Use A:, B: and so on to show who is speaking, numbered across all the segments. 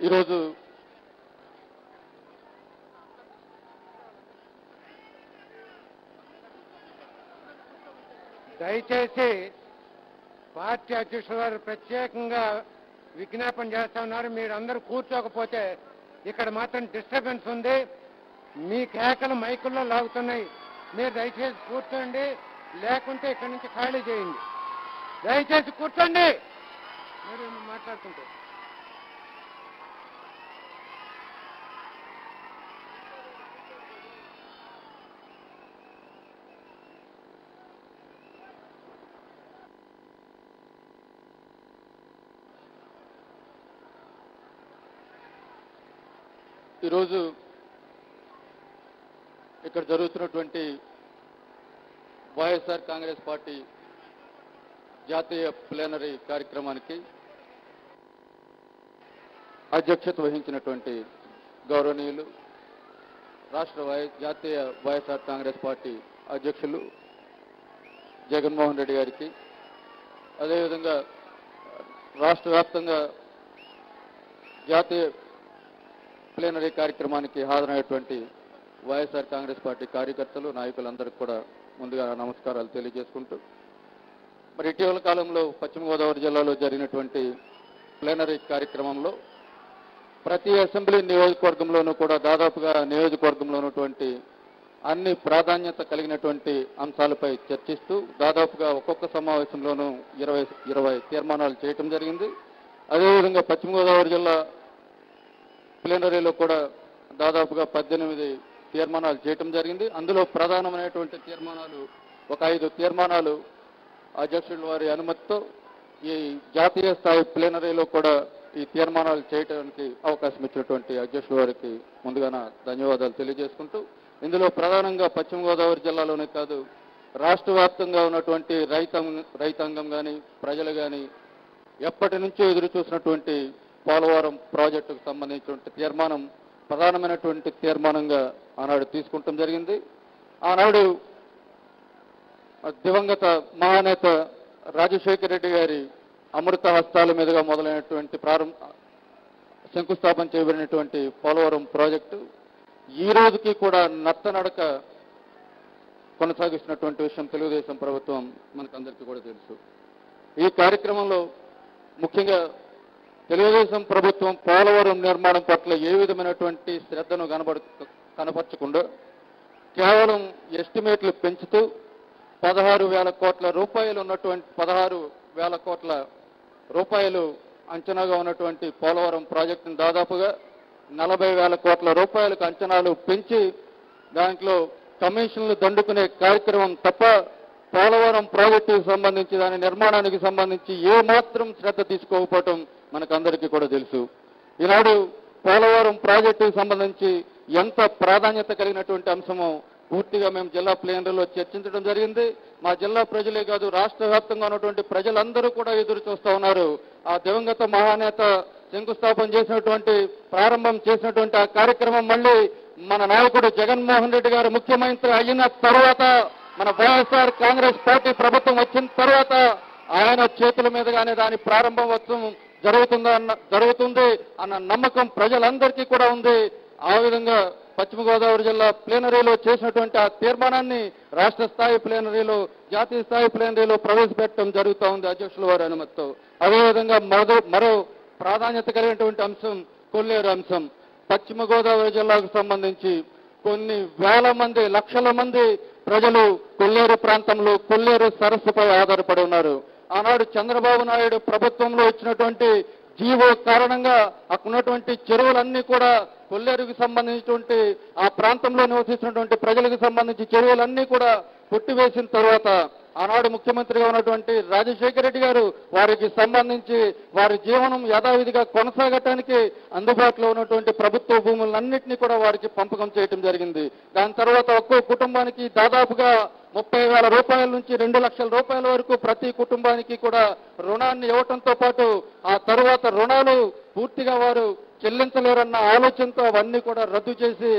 A: ఈరోజు
B: దయచేసి పార్టీ అధ్యక్షుల వారు ప్రత్యేకంగా విజ్ఞాపన చేస్తా ఉన్నారు. మీరు అందరూ కూర్చోకపోతే ఇక్కడ మాత్రం డిస్టర్బెన్స్ ఉంది. మీ కేకలు మైకుల్లో లాగుతున్నాయి. మీరు దయచేసి కూర్చోండి, లేకుంటే ఇక్కడి నుంచి ఖాళీ చేయండి. దయచేసి కూర్చోండి. మీరు మాట్లాడుకుంటే
A: ఈరోజు ఇక్కడ జరుగుతున్నటువంటి వైఎస్ఆర్ కాంగ్రెస్ పార్టీ జాతీయ ప్లీనరీ కార్యక్రమానికి అధ్యక్షత వహించినటువంటి గౌరవనీయులు జాతీయ వైఎస్ఆర్ కాంగ్రెస్ పార్టీ అధ్యక్షులు జగన్మోహన్ రెడ్డి గారికి, అదేవిధంగా రాష్ట్ర వ్యాప్తంగా జాతీయ ప్లీనరీ కార్యక్రమానికి హాజరైనటువంటి వైఎస్ఆర్ కాంగ్రెస్ పార్టీ కార్యకర్తలు, నాయకులందరికీ కూడా ముందుగా నమస్కారాలు తెలియజేసుకుంటూ, మరి ఇటీవల కాలంలో పశ్చిమ గోదావరి జిల్లాలో జరిగినటువంటి ప్లీనరీ కార్యక్రమంలో ప్రతి అసెంబ్లీ నియోజకవర్గంలోనూ కూడా దాదాపుగా నియోజకవర్గంలో ఉన్నటువంటి అన్ని ప్రాధాన్యత కలిగినటువంటి అంశాలపై చర్చిస్తూ దాదాపుగా ఒక్కొక్క సమావేశంలోనూ 20 తీర్మానాలు చేయటం జరిగింది. అదేవిధంగా పశ్చిమ గోదావరి జిల్లా ప్లీనరీలో కూడా దాదాపుగా 18 తీర్మానాలు చేయటం జరిగింది. అందులో ప్రధానమైనటువంటి తీర్మానాలు ఒక 5 తీర్మానాలు అధ్యక్షుల వారి అనుమతితో ఈ జాతీయ స్థాయి ప్లీనరీలో కూడా ఈ తీర్మానాలు చేయడానికి అవకాశం ఇచ్చినటువంటి అధ్యక్షుల వారికి ముందుగా ధన్యవాదాలు తెలియజేసుకుంటూ, ఇందులో ప్రధానంగా పశ్చిమ గోదావరి జిల్లాలోనే కాదు రాష్ట్ర వ్యాప్తంగా ఉన్నటువంటి రైతాంగం కానీ ప్రజలు కానీ ఎప్పటి నుంచో ఎదురు చూసినటువంటి పోలవరం ప్రాజెక్టుకు సంబంధించినటువంటి తీర్మానం ప్రధానమైనటువంటి తీర్మానంగా ఆనాడు తీసుకుంటాం జరిగింది. ఆనాడు దివంగత మహానేత రాజశేఖర రెడ్డి గారి అమృత హస్తాల మీదుగా మొదలైనటువంటి శంకుస్థాపన చేయబడినటువంటి పోలవరం ప్రాజెక్టు ఈ రోజుకి కూడా నత్తనడక కొనసాగిస్తున్నటువంటి విషయం తెలుగుదేశం ప్రభుత్వం మనకందరికీ కూడా తెలుసు. ఈ కార్యక్రమంలో ముఖ్యంగా తెలుగుదేశం ప్రభుత్వం పోలవరం నిర్మాణం పట్ల ఏ విధమైనటువంటి శ్రద్ధను కనపరచకుండా కేవలం ఎస్టిమేట్లు పెంచుతూ 16,000 కోట్ల రూపాయలు ఉన్నటువంటి 16,000 కోట్ల రూపాయలు అంచనాగా ఉన్నటువంటి పోలవరం ప్రాజెక్టును దాదాపుగా 40,000 కోట్ల రూపాయలకు అంచనాలు పెంచి దాంట్లో కమిషన్లు దండుకునే కార్యక్రమం తప్ప పోలవరం ప్రాజెక్టుకు సంబంధించి దాని నిర్మాణానికి సంబంధించి ఏ మాత్రం శ్రద్ధ తీసుకోకపోవటం మనకందరికీ కూడా తెలుసు. ఈనాడు పోలవరం ప్రాజెక్టుకు సంబంధించి ఎంత ప్రాధాన్యత కలిగినటువంటి అంశమో పూర్తిగా మేము జిల్లా ప్లీనరీలో చర్చించడం జరిగింది. మా జిల్లా ప్రజలే కాదు రాష్ట్ర వ్యాప్తంగా ఉన్నటువంటి ప్రజలందరూ కూడా ఎదురు చూస్తూ ఉన్నారు. ఆ దివంగత మహానేత శంకుస్థాపన చేసినటువంటి ప్రారంభం చేసినటువంటి ఆ కార్యక్రమం మళ్ళీ మన నాయకుడు జగన్మోహన్ రెడ్డి గారు ముఖ్యమంత్రి అయిన తర్వాత, మన వైఎస్ఆర్ కాంగ్రెస్ పార్టీ ప్రభుత్వం వచ్చిన తర్వాత ఆయన చేతుల మీదుగానే దాని ప్రారంభోత్సవం జరుగుతుంది అన్న నమ్మకం ప్రజలందరికీ కూడా ఉంది. ఆ విధంగా పశ్చిమ గోదావరి జిల్లా ప్లీనరీలో చేసినటువంటి ఆ తీర్మానాన్ని రాష్ట్ర స్థాయి ప్లీనరీలో, జాతీయ స్థాయి ప్లీనరీలో ప్రవేశపెట్టడం జరుగుతూ ఉంది అధ్యక్షుల వారి అనుమతితో. అదేవిధంగా మరో ప్రాధాన్యత కలిగినటువంటి అంశం కొల్లేరు అంశం. పశ్చిమ గోదావరి జిల్లాకు సంబంధించి కొన్ని వేల మంది, లక్షల మంది ప్రజలు కొల్లేరు ప్రాంతంలో కొల్లేరు సరస్సుపై ఆధారపడి ఉన్నారు. ఆనాడు చంద్రబాబు నాయుడు ప్రభుత్వంలో ఇచ్చినటువంటి జీవో కారణంగా అక్కడ ఉన్నటువంటి చెరువులన్నీ కూడా కొల్లేరుకు సంబంధించినటువంటి ఆ ప్రాంతంలో నివసిస్తున్నటువంటి ప్రజలకు సంబంధించి చెరువులన్నీ కూడా కొట్టివేసిన తర్వాత ఆనాడు ముఖ్యమంత్రిగా ఉన్నటువంటి రాజశేఖర రెడ్డి గారు వారికి సంబంధించి వారి జీవనం యథావిధిగా కొనసాగటానికి అందుబాటులో ఉన్నటువంటి ప్రభుత్వ భూములన్నింటినీ కూడా వారికి పంపకం చేయడం జరిగింది. దాని తర్వాత ఒక్కో కుటుంబానికి దాదాపుగా 30,000 రూపాయల నుంచి 2 లక్షల రూపాయల వరకు ప్రతి కుటుంబానికి కూడా రుణాన్ని ఇవ్వటంతో పాటు ఆ తర్వాత రుణాలు పూర్తిగా వారు చెల్లించలేరన్న ఆలోచనతో అవన్నీ కూడా రద్దు చేసి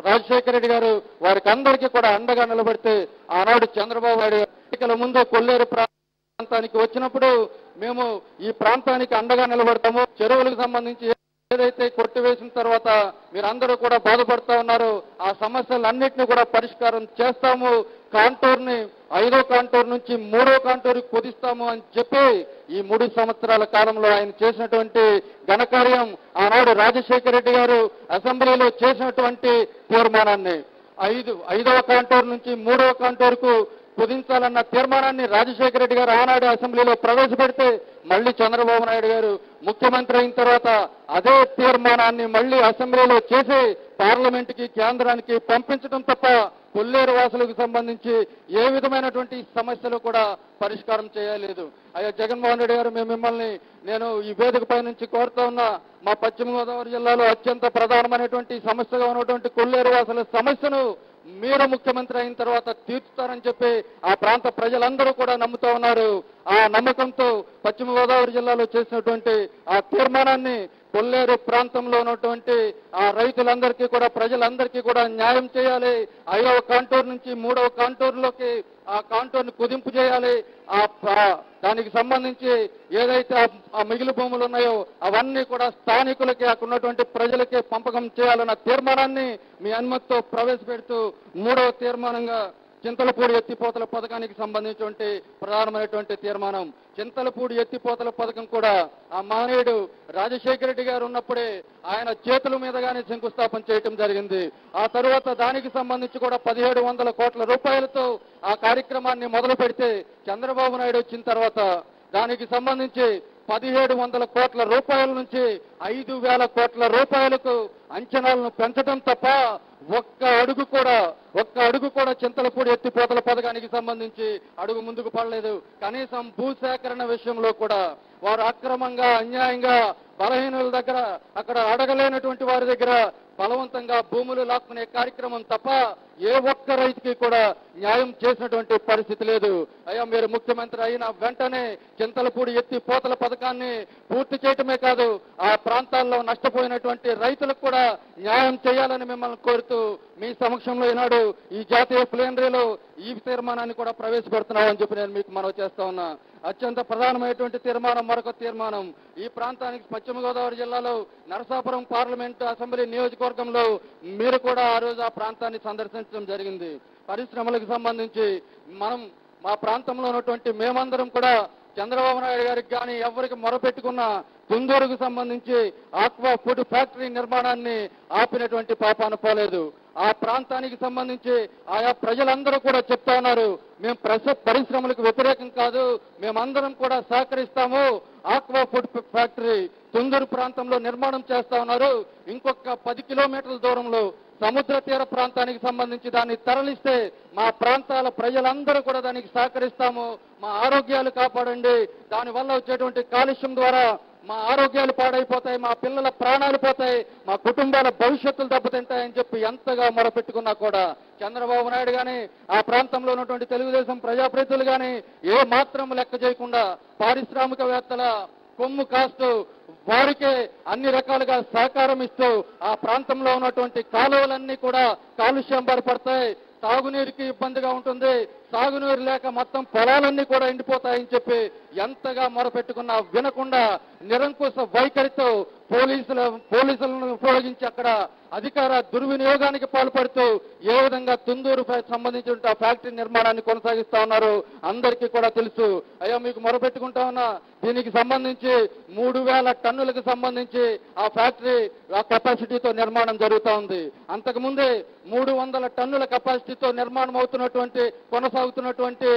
A: రాజశేఖర రెడ్డి గారు వారికి అందరికీ కూడా అండగా నిలబడితే ఆనాడు చంద్రబాబు నాయుడు ఎన్నికల ముందు కొల్లేరు ప్రాంతానికి వచ్చినప్పుడు మేము ఈ ప్రాంతానికి అండగా నిలబడతాము, చెరువులకు సంబంధించి ఏదైతే కొట్టివేసిన తర్వాత మీరందరూ కూడా బాధపడుతూ ఉన్నారు, ఆ సమస్యలన్నింటినీ కూడా పరిష్కారం చేస్తాము, కాంటూర్ని 5వ కాంటూర్ నుంచి 3వ కాంటూర్కి కుదిస్తాము అని చెప్పి ఈ 3 సంవత్సరాల కాలంలో ఆయన చేసినటువంటి ఘనకార్యం, ఆనాడు రాజశేఖర రెడ్డి గారు అసెంబ్లీలో చేసినటువంటి తీర్మానాన్ని 5వ కాంటూర్ నుంచి 3వ కాంటూర్కు కుదించాలన్న తీర్మానాన్ని రాజశేఖర రెడ్డి గారు ఆనాడు అసెంబ్లీలో ప్రవేశపెడితే మళ్ళీ చంద్రబాబు నాయుడు గారు ముఖ్యమంత్రి అయిన తర్వాత అదే తీర్మానాన్ని మళ్ళీ అసెంబ్లీలో చేసి పార్లమెంటుకి కేంద్రానికి పంపించడం తప్ప కొల్లేరు వాసులకు సంబంధించి ఏ విధమైనటువంటి సమస్యలు కూడా పరిష్కారం చేయలేదు. అయ్యా జగన్మోహన్ రెడ్డి గారు, నేను ఈ వేదికపై నుంచి కోరుతా ఉన్నా, మా పశ్చిమ గోదావరి జిల్లాలో అత్యంత ప్రధానమైనటువంటి సమస్యగా ఉన్నటువంటి కొల్లేరు వాసుల సమస్యను మీరు ముఖ్యమంత్రి అయిన తర్వాత తీర్చుతారని చెప్పి ఆ ప్రాంత ప్రజలందరూ కూడా నమ్ముతూ ఉన్నారు. ఆ నమ్మకంతో పశ్చిమ గోదావరి జిల్లాలో చేసినటువంటి ఆ తీర్మానాన్ని కొల్లేరు ప్రాంతంలో ఉన్నటువంటి ఆ రైతులందరికీ కూడా, ప్రజలందరికీ కూడా న్యాయం చేయాలి. 5వ కాంటూర్ నుంచి 3వ కాంటూర్లోకి ఆ కాంటూర్ని కుదింపు చేయాలి. దానికి సంబంధించి ఏదైతే ఆ మిగిలి భూములు ఉన్నాయో అవన్నీ కూడా స్థానికులకి, అక్కడ ఉన్నటువంటి ప్రజలకే పంపకం చేయాలన్న తీర్మానాన్ని మీ అనుమతితో ప్రవేశపెడుతూ 3వ తీర్మానంగా చింతలపూడి ఎత్తిపోతల పథకానికి సంబంధించినటువంటి ప్రధానమైనటువంటి తీర్మానం. చింతలపూడి ఎత్తిపోతల పథకం కూడా ఆ మహనీయుడు రాజశేఖర రెడ్డి గారు ఉన్నప్పుడే ఆయన చేతుల మీదగానే శంకుస్థాపన చేయటం జరిగింది. ఆ తరువాత దానికి సంబంధించి కూడా 1700 కోట్ల రూపాయలతో ఆ కార్యక్రమాన్ని మొదలు పెడితే చంద్రబాబు నాయుడు వచ్చిన తర్వాత దానికి సంబంధించి 1700 కోట్ల రూపాయల నుంచి 5000 కోట్ల రూపాయలకు అంచనాలను పెంచడం తప్ప ఒక్క అడుగు కూడా చింతలపూడి ఎత్తిపోతల పథకానికి సంబంధించి అడుగు ముందుకు పడలేదు. కనీసం భూసేకరణ విషయంలో కూడా వారు అక్రమంగా, అన్యాయంగా బలహీనుల దగ్గర, అక్కడ అడగలేనటువంటి వారి దగ్గర బలవంతంగా భూములు లాక్కునే కార్యక్రమం తప్ప ఏ ఒక్క రైతుకి కూడా న్యాయం చేసినటువంటి పరిస్థితి లేదు. అయ్యా, మీరు ముఖ్యమంత్రి అయిన వెంటనే చింతలపూడి ఎత్తిపోతల పథకాన్ని పూర్తి చేయటమే కాదు, ఆ ప్రాంతాల్లో నష్టపోయినటువంటి రైతులకు కూడా న్యాయం చేయాలని మిమ్మల్ని కోరుతూ మీ సమక్షంలో ఈనాడు ఈ జాతీయ ప్లేనరీలో ఈ తీర్మానాన్ని కూడా ప్రవేశపెడుతున్నామని చెప్పి నేను మీకు మనవి చేస్తా ఉన్నా. అత్యంత ప్రధానమైనటువంటి తీర్మానం, మరొక తీర్మానం, ఈ ప్రాంతానికి పశ్చిమ గోదావరి జిల్లాలో నరసాపురం పార్లమెంటు అసెంబ్లీ నియోజకవర్గంలో మీరు కూడా ఆ రోజు ఆ ప్రాంతాన్ని సందర్శించడం జరిగింది. పరిశ్రమలకు సంబంధించి మా ప్రాంతంలో ఉన్నటువంటి మేమందరం కూడా చంద్రబాబు నాయుడు గారికి కానీ ఎవరికి మొరపెట్టుకున్న తుందూరుకు సంబంధించి ఆక్వా ఫుడ్ ఫ్యాక్టరీ నిర్మాణాన్ని ఆపినటువంటి పాపాన పోలేదు. ఆ ప్రాంతానికి సంబంధించి ఆయా ప్రజలందరూ కూడా చెప్తా ఉన్నారు, మేము పరిశ్రమలకు వ్యతిరేకం కాదు, మేమందరం కూడా సహకరిస్తాము. ఆక్వా ఫుడ్ ఫ్యాక్టరీ తుందూరు ప్రాంతంలో నిర్మాణం చేస్తా ఉన్నారు. ఇంకొక 10 కిలోమీటర్ల దూరంలో సముద్ర తీర ప్రాంతానికి సంబంధించి దాన్ని తరలిస్తే మా ప్రాంతాల ప్రజలందరూ కూడా దానికి సహకరిస్తాము. మా ఆరోగ్యాలు కాపాడండి, దానివల్ల వచ్చేటువంటి కాలుష్యం ద్వారా మా ఆరోగ్యాలు పాడైపోతాయి, మా పిల్లల ప్రాణాలు పోతాయి, మా కుటుంబాల భవిష్యత్తులు దెబ్బతింటాయని చెప్పి ఎంతగా మొరపెట్టుకున్నా కూడా చంద్రబాబు నాయుడు గాని, ఆ ప్రాంతంలో ఉన్నటువంటి తెలుగుదేశం ప్రజాప్రతినిధులు గాని ఏ మాత్రం లెక్క చేయకుండా పారిశ్రామికవేత్తల కొమ్ము కాస్తూ వారికే అన్ని రకాలుగా సహకారం ఇస్తూ ఆ ప్రాంతంలో ఉన్నటువంటి కాలువలన్నీ కూడా కాలుష్యం బారిపడతాయి, తాగునీరుకి ఇబ్బందిగా ఉంటుంది, సాగునీరు లేక మొత్తం పొలాలన్నీ కూడా ఎండిపోతాయని చెప్పి ఎంతగా మొరపెట్టుకున్నా వినకుండా నిరంకుశ వైఖరితో పోలీసులను ఉపయోగించి అక్కడ అధికార దుర్వినియోగానికి పాల్పడుతూ ఏ విధంగా తుందూరు సంబంధించిన ఫ్యాక్టరీ నిర్మాణాన్ని కొనసాగిస్తా ఉన్నారు అందరికీ కూడా తెలుసు. అయ్యా, మీకు మొరపెట్టుకుంటా ఉన్నా, దీనికి సంబంధించి 3000 టన్నులకు సంబంధించి ఆ ఫ్యాక్టరీ ఆ కెపాసిటీతో నిర్మాణం జరుగుతూ ఉంది. అంతకుముందే 300 టన్నుల కెపాసిటీతో నిర్మాణం కొనసాగుతున్నటువంటి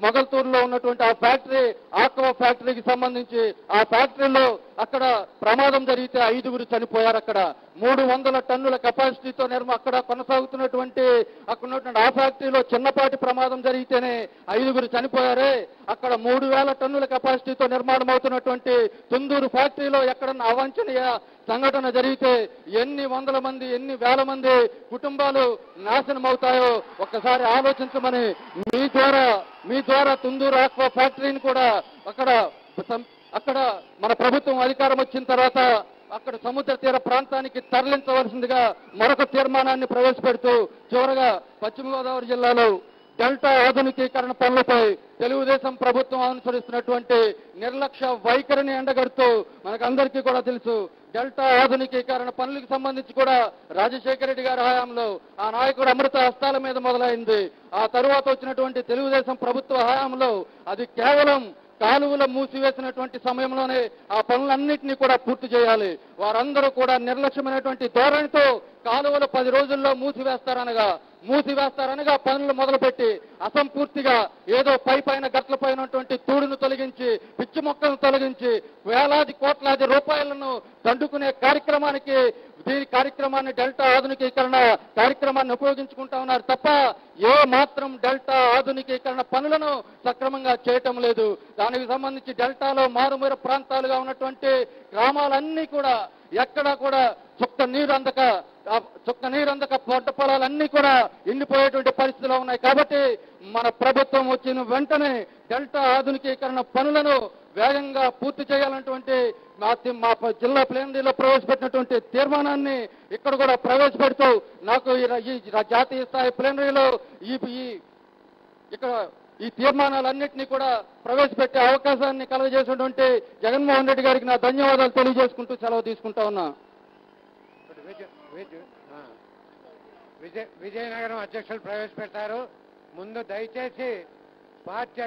A: మొగల్తూరులో ఉన్నటువంటి ఆ ఫ్యాక్టరీ ఆక్వా ఫ్యాక్టరీకి సంబంధించి ఆ ఫ్యాక్టరీలో అక్కడ ప్రమాదం జరిగితే 5గురు చనిపోయారు. అక్కడ 300 టన్నుల కెపాసిటీతో అక్కడ కొనసాగుతున్నటువంటి ఆ ఫ్యాక్టరీలో చిన్నపాటి ప్రమాదం జరిగితేనే 5గురు చనిపోయారే. అక్కడ 3000 టన్నుల కెపాసిటీతో నిర్మాణం అవుతున్నటువంటి తుందూరు ఫ్యాక్టరీలో ఎక్కడన్నా అవాంఛనీయ సంఘటన జరిగితే ఎన్ని వందల మంది, ఎన్ని వేల మంది కుటుంబాలు నాశనం అవుతాయో ఒక్కసారి ఆలోచించమని మీ ద్వారా తుందూరు ఆక్వా ఫ్యాక్టరీని కూడా అక్కడ మన ప్రభుత్వం అధికారం వచ్చిన తర్వాత అక్కడ సముద్ర తీర ప్రాంతానికి తరలించవలసిందిగా మరొక తీర్మానాన్ని ప్రవేశపెడుతూ చివరగా పశ్చిమ గోదావరి జిల్లాలో డెల్టా ఆధునికీకరణ పనులపై తెలుగుదేశం ప్రభుత్వం అనుసరిస్తున్నటువంటి నిర్లక్ష్య వైఖరిని ఎండగడుతూ మనకందరికీ కూడా తెలుసు, డెల్టా ఆధునికీకరణ పనులకు సంబంధించి కూడా రాజశేఖర రెడ్డి గారి హయాంలో ఆ నాయకుడు అమృత హస్తాల మీద మొదలైంది. ఆ తరువాత వచ్చినటువంటి తెలుగుదేశం ప్రభుత్వ హయాంలో అది కేవలం కాలువలు మూసివేసినటువంటి సమయంలోనే ఆ పనులన్నింటినీ కూడా పూర్తి చేయాలి. వారందరూ కూడా నిర్లక్ష్యమైనటువంటి ధోరణితో కాలువలు 10 రోజుల్లో మూసివేస్తారనగా పనులు మొదలుపెట్టి అసంపూర్తిగా ఏదో పైన గట్లపైన తూడును తొలగించి పిచ్చి మొక్కలను తొలగించి వేలాది కోట్లాది రూపాయలను దండుకునే కార్యక్రమాన్ని డెల్టా ఆధునికీకరణ కార్యక్రమాన్ని ఉపయోగించుకుంటా ఉన్నారు తప్ప ఏ మాత్రం డెల్టా ఆధునికీకరణ పనులను సక్రమంగా చేయటం లేదు. దానికి సంబంధించి డెల్టాలో మారుమూల ప్రాంతాలుగా ఉన్నటువంటి గ్రామాలన్నీ కూడా ఎక్కడా కూడా చుక్క నీరు అందక పంట పొలాలన్నీ కూడా ఎండిపోయేటువంటి పరిస్థితిలో ఉన్నాయి. కాబట్టి మన ప్రభుత్వం వచ్చిన వెంటనే డెల్టా ఆధునికీకరణ పనులను వేగంగా పూర్తి చేయాలన్నటువంటి మా జిల్లా ప్లేనరీలో ప్రవేశపెట్టినటువంటి తీర్మానాన్ని ఇక్కడ కూడా ప్రవేశపెడుతూ నాకు ఈ జాతీయ స్థాయి ప్లేనరీలో ఇక్కడ ఈ తీర్మానాలన్నింటినీ కూడా ప్రవేశపెట్టే అవకాశాన్ని కలుగజేసినటువంటి జగన్మోహన్ రెడ్డి గారికి నా ధన్యవాదాలు తెలియజేసుకుంటూ సెలవు తీసుకుంటా ఉన్నా.
B: విజయనగరం అధ్యక్షులు ప్రవేశపెడతారు. ముందు దయచేసి పార్టీ